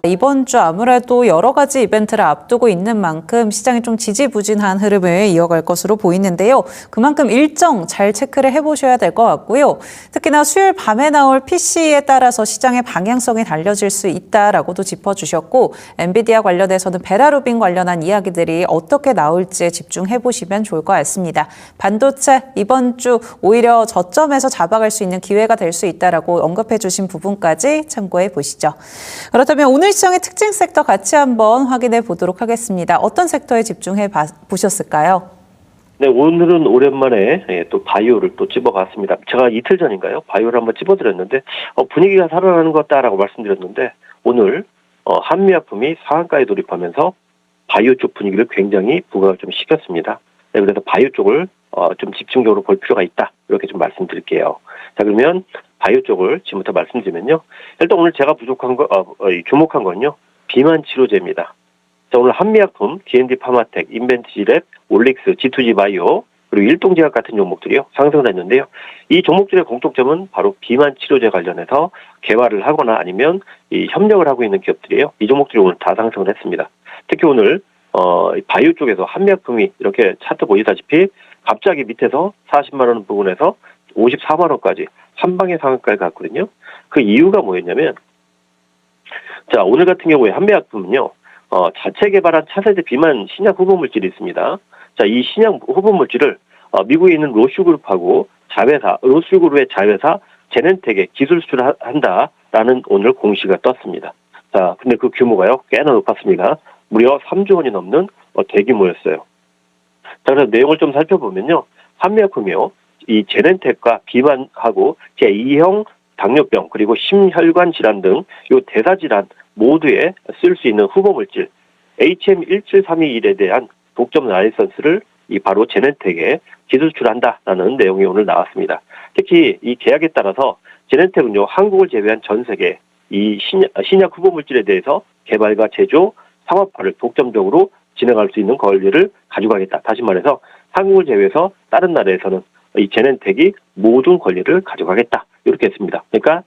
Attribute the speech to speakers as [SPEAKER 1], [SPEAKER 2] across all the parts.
[SPEAKER 1] 이번 주 아무래도 여러 가지 이벤트를 앞두고 있는 만큼 시장이 좀 지지부진한 흐름을 이어갈 것으로 보이는데요. 그만큼 일정 잘 체크를 해보셔야 될 것 같고요. 특히나 수요일 밤에 나올 PC에 따라서 시장의 방향성이 달려질 수 있다라고도 짚어주셨고, 엔비디아 관련해서는 베라루빈 관련한 이야기들이 어떻게 나올지에 집중해보시면 좋을 것 같습니다. 반도체 이번 주 오히려 저점에서 잡아갈 수 있는 기회가 될 수 있다라고 언급해 주신 부분까지 참고해 보시죠. 그렇다면 오늘 시장의 특징 섹터 같이 한번 확인해 보도록 하겠습니다. 어떤 섹터에 집중해 보셨을까요?
[SPEAKER 2] 네, 오늘은 오랜만에 또 바이오를 또 찝어봤습니다. 제가 이틀 전인가요? 바이오를 한번 찝어드렸는데 분위기가 살아나는 것 같다라고 말씀드렸는데 오늘 한미약품이 상한가에 돌입하면서 바이오 쪽 분위기를 굉장히 부각을 좀 시켰습니다. 네, 그래서 바이오 쪽을 좀 집중적으로 볼 필요가 있다. 이렇게 좀 말씀드릴게요. 자, 그러면 바이오 쪽을 지금부터 말씀드리면요. 일단 오늘 제가 주목한 건요. 비만 치료제입니다. 자, 오늘 한미약품, D&D 파마텍, 인벤티랩, 올릭스, G2G 바이오, 그리고 일동제약 같은 종목들이요. 상승을 했는데요. 이 종목들의 공통점은 바로 비만 치료제 관련해서 개발을 하거나 아니면 이 협력을 하고 있는 기업들이에요. 이 종목들이 오늘 다 상승을 했습니다. 특히 오늘 바이오 쪽에서 한미약품이 이렇게 차트 보시다시피 갑자기 밑에서 40만 원 부분에서 54만 원까지 한 방에 상한가에 갔거든요. 그 이유가 뭐였냐면, 자, 오늘 같은 경우에 한미약품은요, 자체 개발한 차세대 비만 신약 후보 물질이 있습니다. 자, 이 신약 후보 물질을 미국에 있는 로슈그룹하고 로슈그룹의 자회사 제넨텍에 기술 수출한다라는 오늘 공시가 떴습니다. 자, 근데 그 규모가요, 꽤나 높았습니다. 무려 3조 원이 넘는 대규모였어요. 자, 그래서 내용을 좀 살펴보면요, 한미약품이요, 이 제넨텍과 비만하고 제2형 당뇨병 그리고 심혈관 질환 등 요 대사 질환 모두에 쓸 수 있는 후보 물질 HM17321에 대한 독점 라이선스를 바로 제넨텍에 기술 수출한다라는 내용이 오늘 나왔습니다. 특히 이 계약에 따라서 제넨텍은요, 한국을 제외한 전 세계 이 신약 후보 물질에 대해서 개발과 제조, 상업화를 독점적으로 진행할 수 있는 권리를 가져가겠다. 다시 말해서 한국을 제외해서 다른 나라에서는 이 제넨텍이 모든 권리를 가져가겠다. 이렇게 했습니다. 그러니까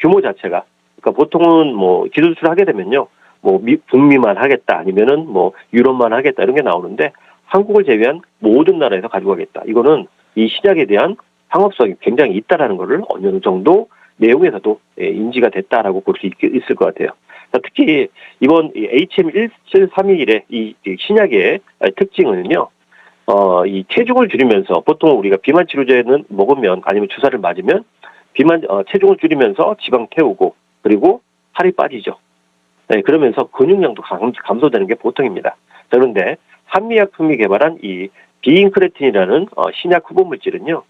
[SPEAKER 2] 규모 자체가, 그러니까 보통은 뭐 기술 수출을 하게 되면요, 뭐 북미만 하겠다, 아니면은 뭐 유럽만 하겠다 이런 게 나오는데 한국을 제외한 모든 나라에서 가져가겠다. 이거는 이 신약에 대한 상업성이 굉장히 있다라는 것을 어느 정도 내용에서도 인지가 됐다라고 볼 수 있을 것 같아요. 특히 이번 HM17321의 이 신약의 특징은요, 이 체중을 줄이면서, 보통 우리가 비만 치료제는 먹으면 아니면 주사를 맞으면 체중을 줄이면서 지방 태우고 그리고 살이 빠지죠. 네, 그러면서 근육량도 감소되는 게 보통입니다. 그런데 한미약품이 개발한 이 비인크레틴이라는 신약 후보 물질은요,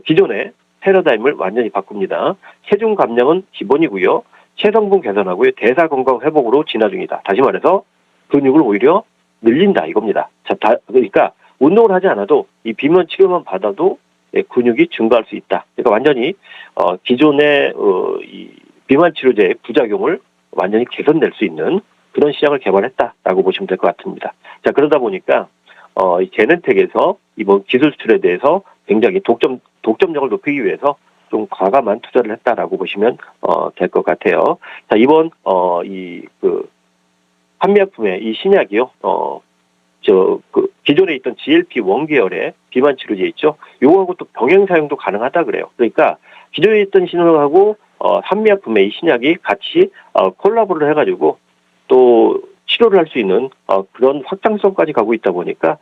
[SPEAKER 2] 기존의 패러다임을 완전히 바꿉니다. 체중 감량은 기본이고요. 체성분 개선하고요. 대사 건강 회복으로 진화 중이다. 다시 말해서 근육을 오히려 늘린다 이겁니다. 자, 그러니까 운동을 하지 않아도 이 비만 치료만 받아도 근육이 증가할 수 있다. 그러니까 완전히 기존의 이 비만 치료제의 부작용을 완전히 개선될 수 있는 그런 시약을 개발했다라고 보시면 될 것 같습니다. 자, 그러다 보니까 이 제넨텍에서 이번 기술 수출에 대해서 굉장히 독점력을 높이기 위해서 좀 과감한 투자를 했다라고 보시면 될 것 같아요. 자, 이번 한미약품의 이 신약이요, 기존에 있던 GLP-1 계열의 비만 치료제 있죠. 요거하고 또 병행 사용도 가능하다 그래요. 그러니까 기존에 있던 신약하고 한미약품의 이 신약이 같이 콜라보를 해가지고 또 치료를 할 수 있는 그런 확장성까지 가고 있다 보니까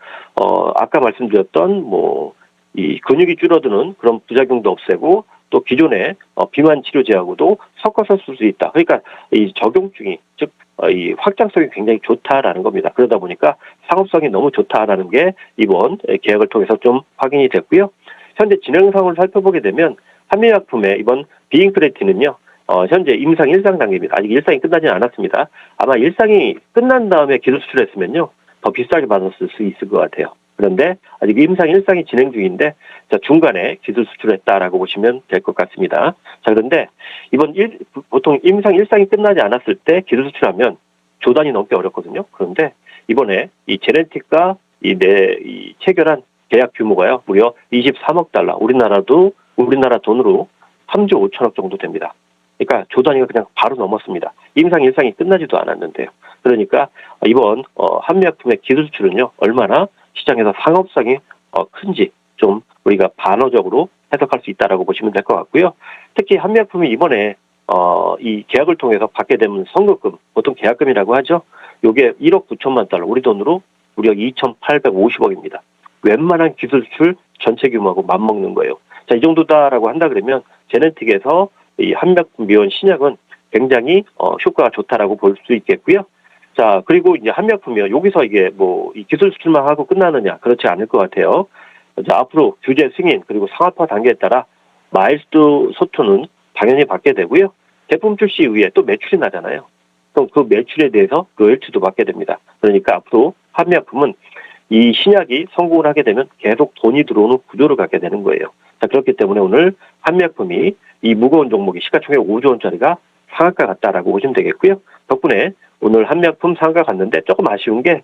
[SPEAKER 2] 아까 말씀드렸던 이 근육이 줄어드는 그런 부작용도 없애고 또 기존의 비만 치료제하고도 섞어서 쓸 수 있다. 그러니까 이 적용중이, 즉 이 확장성이 굉장히 좋다라는 겁니다. 그러다 보니까 상업성이 너무 좋다라는 게 이번 계약을 통해서 좀 확인이 됐고요. 현재 진행 상황을 살펴보게 되면 한미약품의 이번 비인크레틴은요, 현재 임상 1상 단계입니다. 아직 1상이 끝나지는 않았습니다. 아마 1상이 끝난 다음에 기술 수출했으면요, 더 비싸게 받았을 수 있을 것 같아요. 그런데 아직 임상 1상이 진행 중인데, 자, 중간에 기술 수출했다라고 보시면 될 것 같습니다. 자, 그런데 보통 임상 1상이 끝나지 않았을 때 기술 수출하면 조단이 넘기 어렵거든요. 그런데 이번에 이 제넨틱과 이 체결한 계약 규모가요, 무려 23억 달러. 우리나라 돈으로 3조 5천억 정도 됩니다. 그러니까 조 단위가 그냥 바로 넘었습니다. 임상 일상이 끝나지도 않았는데요. 그러니까 이번 한미약품의 기술 수출은요, 얼마나 시장에서 상업성이 큰지 좀 우리가 반어적으로 해석할 수 있다라고 보시면 될 것 같고요. 특히 한미약품이 이번에 이 계약을 통해서 받게 되는 선급금, 보통 계약금이라고 하죠. 요게 1억 9천만 달러, 우리 돈으로 무려 2,850억입니다. 웬만한 기술 수출 전체 규모하고 맞먹는 거예요. 자, 이 정도다라고 한다 그러면 제네틱에서 이 한미약품 미원 신약은 굉장히 효과가 좋다라고 볼 수 있겠고요. 자, 그리고 이제 한미약품이요. 여기서 이게 뭐 이 기술 수출만 하고 끝나느냐, 그렇지 않을 것 같아요. 자, 앞으로 규제 승인 그리고 상업화 단계에 따라 마일스톤 소토는 당연히 받게 되고요. 제품 출시 이후에 또 매출이 나잖아요. 그럼 그 매출에 대해서 로열티도 받게 됩니다. 그러니까 앞으로 한미약품은 이 신약이 성공을 하게 되면 계속 돈이 들어오는 구조를 갖게 되는 거예요. 자, 그렇기 때문에 오늘 한미약품이 이 무거운 종목이 시가총액 5조 원짜리가 상한가 같다라고 보시면 되겠고요. 덕분에 오늘 한미약품 상한가 갔는데 조금 아쉬운 게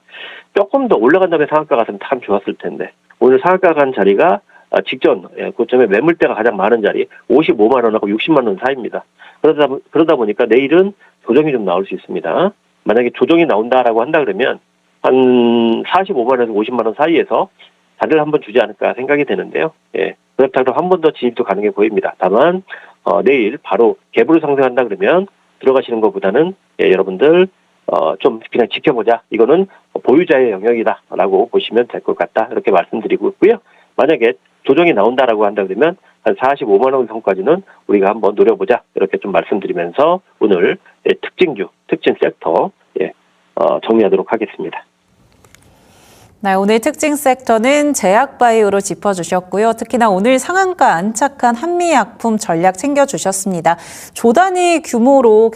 [SPEAKER 2] 조금 더 올라간 다음에 상한가 갔으면 참 좋았을 텐데 오늘 상한가 간 자리가 직전 고점에 매물대가 가장 많은 자리 55만 원하고 60만 원 사이입니다. 그러다 보니까 내일은 조정이 좀 나올 수 있습니다. 만약에 조정이 나온다라고 한다 그러면 한 45만 원에서 50만 원 사이에서 자리를 한번 주지 않을까 생각이 되는데요. 예. 그렇다고 한 번 더 진입도 가능해 보입니다. 다만 내일 바로 갭으로 상승한다 그러면 들어가시는 것보다는 여러분들 좀 그냥 지켜보자. 이거는 보유자의 영역이다라고 보시면 될 것 같다. 이렇게 말씀드리고 있고요. 만약에 조정이 나온다라고 한다 그러면 한 45만 원 선까지는 우리가 한번 노려보자. 이렇게 좀 말씀드리면서 오늘 특징주, 특징 섹터 정리하도록 하겠습니다.
[SPEAKER 1] 네, 오늘 특징 섹터는 제약바이오로 짚어주셨고요. 특히나 오늘 상한가 안착한 한미약품 전략 챙겨주셨습니다. 조 단위 규모로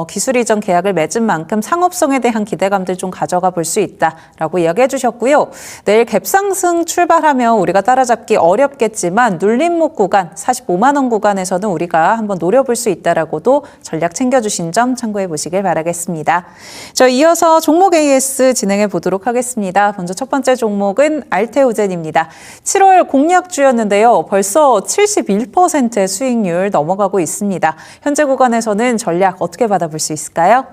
[SPEAKER 1] 기술 이전 계약을 맺은 만큼 상업성에 대한 기대감들 좀 가져가 볼 수 있다라고 이야기해 주셨고요. 내일 갭상승 출발하면 우리가 따라잡기 어렵겠지만 눌림목 구간, 45만 원 구간에서는 우리가 한번 노려볼 수 있다라고도 전략 챙겨주신 점 참고해 보시길 바라겠습니다. 이어서 종목 AS 진행해 보도록 하겠습니다. 먼저 첫 번째 종목은 알테오젠입니다. 7월 공약주였는데요. 벌써 71%의 수익률 넘어가고 있습니다. 현재 구간에서는 전략 어떻게 받아볼 수 있을까요?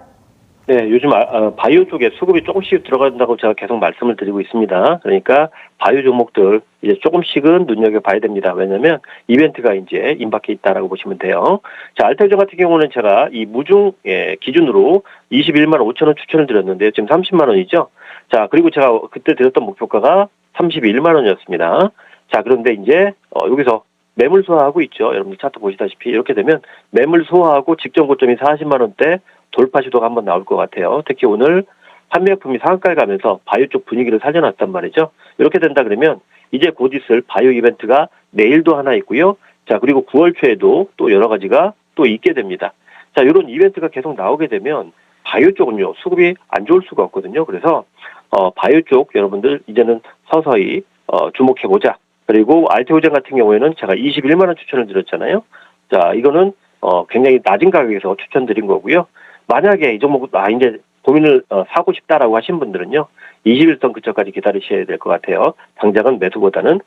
[SPEAKER 2] 네, 요즘 바이오 쪽에 수급이 조금씩 들어간다고 제가 계속 말씀을 드리고 있습니다. 그러니까 바이오 종목들 이제 조금씩은 눈여겨봐야 됩니다. 왜냐하면 이벤트가 이제 임박해 있다라고 보시면 돼요. 자, 알테오젠 같은 경우는 제가 이 무중 기준으로 21만 5천 원 추천을 드렸는데요. 지금 30만 원이죠. 자, 그리고 제가 그때 드렸던 목표가가 31만 원이었습니다. 자, 그런데 이제 여기서 매물 소화하고 있죠. 여러분들 차트 보시다시피 이렇게 되면 매물 소화하고 직전 고점이 40만 원대 돌파 시도가 한번 나올 것 같아요. 특히 오늘 한미약품이 상한가에 가면서 바이오 쪽 분위기를 살려놨단 말이죠. 이렇게 된다 그러면 이제 곧 있을 바이오 이벤트가 내일도 하나 있고요. 자, 그리고 9월 초에도 또 여러 가지가 또 있게 됩니다. 자, 이런 이벤트가 계속 나오게 되면 바이오 쪽은요, 수급이 안 좋을 수가 없거든요. 그래서 바이오 쪽 여러분들 이제는 서서히 주목해보자. 그리고 알테오젠 같은 경우에는 제가 21만 원 추천을 드렸잖아요. 자, 이거는 굉장히 낮은 가격에서 추천드린 거고요. 만약에 이 종목 이제 고민을 사고 싶다라고 하신 분들은요. 21선 근처까지 기다리셔야 될 것 같아요. 당장은 매수보다는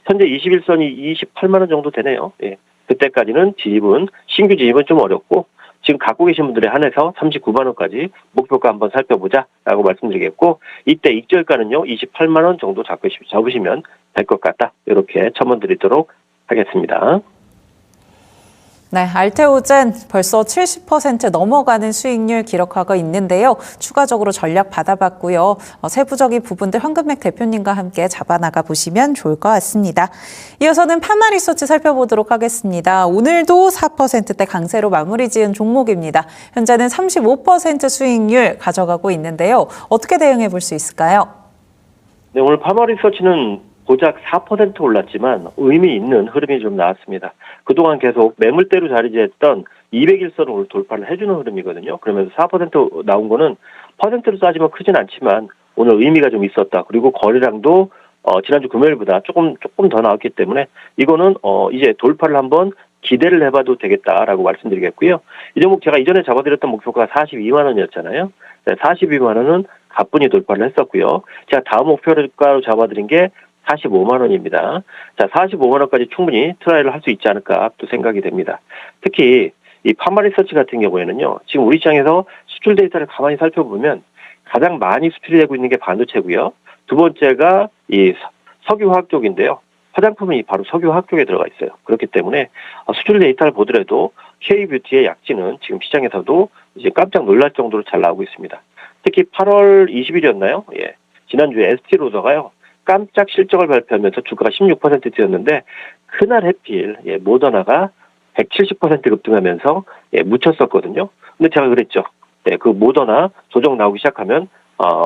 [SPEAKER 2] 현재 21선이 28만 원 정도 되네요. 예. 그때까지는 신규 진입은 좀 어렵고 지금 갖고 계신 분들에 한해서 39만 원까지 목표가 한번 살펴보자라고 말씀드리겠고 이때 익절가는요 28만 원 정도 잡으시면 될 것 같다. 이렇게 첨언드리도록 하겠습니다.
[SPEAKER 1] 네, 알테오젠 벌써 70% 넘어가는 수익률 기록하고 있는데요. 추가적으로 전략 받아봤고요. 세부적인 부분들 황금맥 대표님과 함께 잡아나가 보시면 좋을 것 같습니다. 이어서는 파마리서치 살펴보도록 하겠습니다. 오늘도 4%대 강세로 마무리 지은 종목입니다. 현재는 35% 수익률 가져가고 있는데요. 어떻게 대응해 볼 수 있을까요?
[SPEAKER 2] 네, 오늘 파마리서치는 고작 4% 올랐지만 의미 있는 흐름이 좀 나왔습니다. 그동안 계속 매물대로 자리지했던 200일선을 돌파를 해주는 흐름이거든요. 그러면서 4% 나온 거는 퍼센트로 따지면 크진 않지만 오늘 의미가 좀 있었다. 그리고 거래량도 지난주 금요일보다 조금 더 나왔기 때문에 이거는 이제 돌파를 한번 기대를 해봐도 되겠다라고 말씀드리겠고요. 이 종목 제가 이전에 잡아드렸던 목표가 42만 원이었잖아요. 네, 42만 원은 가뿐히 돌파를 했었고요. 제가 다음 목표가로 잡아드린 게 45만 원입니다. 자, 45만 원까지 충분히 트라이를 할 수 있지 않을까 또 생각이 됩니다. 특히 이 파마리서치 같은 경우에는요, 지금 우리 시장에서 수출 데이터를 가만히 살펴보면 가장 많이 수출이 되고 있는 게 반도체고요. 두 번째가 이 석유화학 쪽인데요. 화장품이 바로 석유화학 쪽에 들어가 있어요. 그렇기 때문에 수출 데이터를 보더라도 K-뷰티의 약진은 지금 시장에서도 이제 깜짝 놀랄 정도로 잘 나오고 있습니다. 특히 8월 20일이었나요? 예. 지난주에 ST로더가요. 깜짝 실적을 발표하면서 주가가 16% 뛰었는데 그날 해필 모더나가 170% 급등하면서 묻혔었거든요. 근데 제가 그랬죠. 그 모더나 조정 나오기 시작하면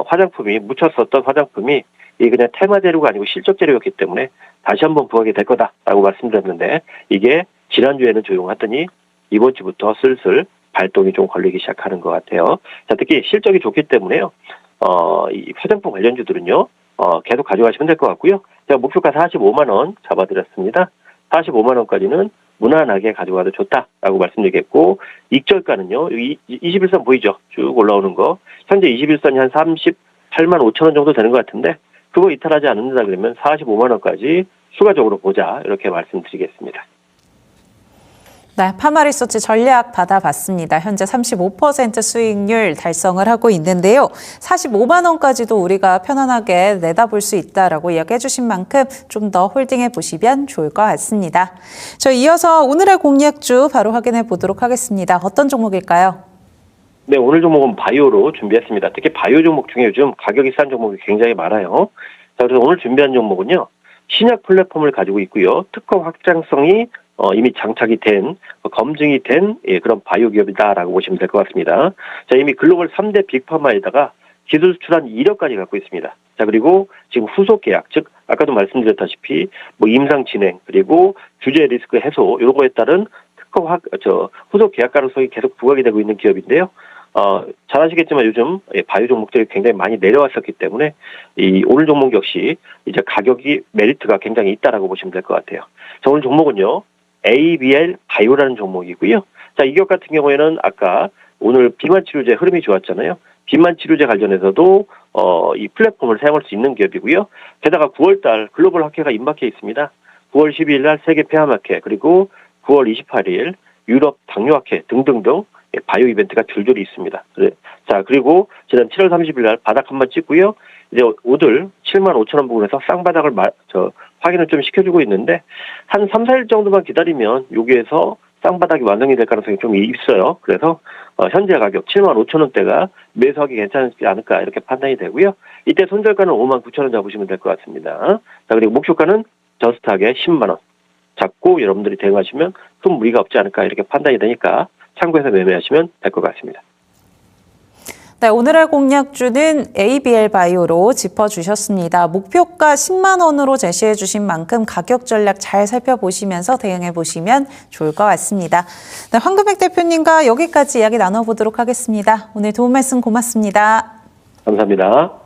[SPEAKER 2] 화장품이 묻혔었던 화장품이 이게 그냥 테마 재료가 아니고 실적 재료였기 때문에 다시 한번 부각이 될 거다라고 말씀드렸는데 이게 지난주에는 조용하더니 이번 주부터 슬슬 발동이 좀 걸리기 시작하는 것 같아요. 자, 특히 실적이 좋기 때문에요. 이 화장품 관련주들은요. 계속 가져가시면 될 것 같고요. 제가 목표가 45만 원 잡아드렸습니다. 45만 원까지는 무난하게 가져가도 좋다라고 말씀드리겠고 익절가는요. 21선 보이죠? 쭉 올라오는 거. 현재 21선이 한 38만 5천 원 정도 되는 것 같은데 그거 이탈하지 않는다 그러면 45만 원까지 추가적으로 보자 이렇게 말씀드리겠습니다.
[SPEAKER 1] 네, 파마리서치 전략 받아봤습니다. 현재 35% 수익률 달성을 하고 있는데요. 45만 원까지도 우리가 편안하게 내다볼 수 있다라고 이야기해 주신 만큼 좀 더 홀딩해 보시면 좋을 것 같습니다. 이어서 오늘의 공략주 바로 확인해 보도록 하겠습니다. 어떤 종목일까요?
[SPEAKER 2] 네, 오늘 종목은 바이오로 준비했습니다. 특히 바이오 종목 중에 요즘 가격이 싼 종목이 굉장히 많아요. 자, 그래서 오늘 준비한 종목은요. 신약 플랫폼을 가지고 있고요. 특허 확장성이 이미 장착이 된, 검증이 된 그런 바이오 기업이다라고 보시면 될 것 같습니다. 자, 이미 글로벌 3대 빅파마에다가 기술 수출한 이력까지 갖고 있습니다. 자, 그리고 지금 후속 계약, 즉 아까도 말씀드렸다시피 임상 진행 그리고 규제 리스크 해소 이런 거에 따른 특허 후속 계약 가능성이 계속 부각이 되고 있는 기업인데요. 잘 아시겠지만 요즘 바이오 종목들이 굉장히 많이 내려왔었기 때문에 이 오늘 종목 역시 이제 가격이 메리트가 굉장히 있다라고 보시면 될 것 같아요. 자, 오늘 종목은요. ABL 바이오라는 종목이고요. 자, 이 기업 같은 경우에는 아까 오늘 비만 치료제 흐름이 좋았잖아요. 비만 치료제 관련해서도 이 플랫폼을 사용할 수 있는 기업이고요. 게다가 9월달 글로벌 학회가 임박해 있습니다. 9월 12일 날 세계 폐암학회 그리고 9월 28일 유럽 당뇨학회 등등등 바이오 이벤트가 줄줄이 있습니다. 자, 그리고 지난 7월 30일 날 바닥 한번 찍고요. 이제 오늘 7만 5천 원 부근에서 쌍바닥을 확인을 좀 시켜주고 있는데 한 3, 4일 정도만 기다리면 여기에서 쌍바닥이 완성이 될 가능성이 좀 있어요. 그래서 현재 가격 7만 5천 원대가 매수하기 괜찮지 않을까 이렇게 판단이 되고요. 이때 손절가는 5만 9천 원 잡으시면 될 것 같습니다. 자, 그리고 목표가는 저스트하게 10만 원 잡고 여러분들이 대응하시면 큰 무리가 없지 않을까 이렇게 판단이 되니까 참고해서 매매하시면 될 것 같습니다.
[SPEAKER 1] 네, 오늘의 공략주는 ABL 바이오로 짚어주셨습니다. 목표가 10만 원으로 제시해 주신 만큼 가격 전략 잘 살펴보시면서 대응해 보시면 좋을 것 같습니다. 네, 황금백 대표님과 여기까지 이야기 나눠보도록 하겠습니다. 오늘 도움 말씀 고맙습니다.
[SPEAKER 2] 감사합니다.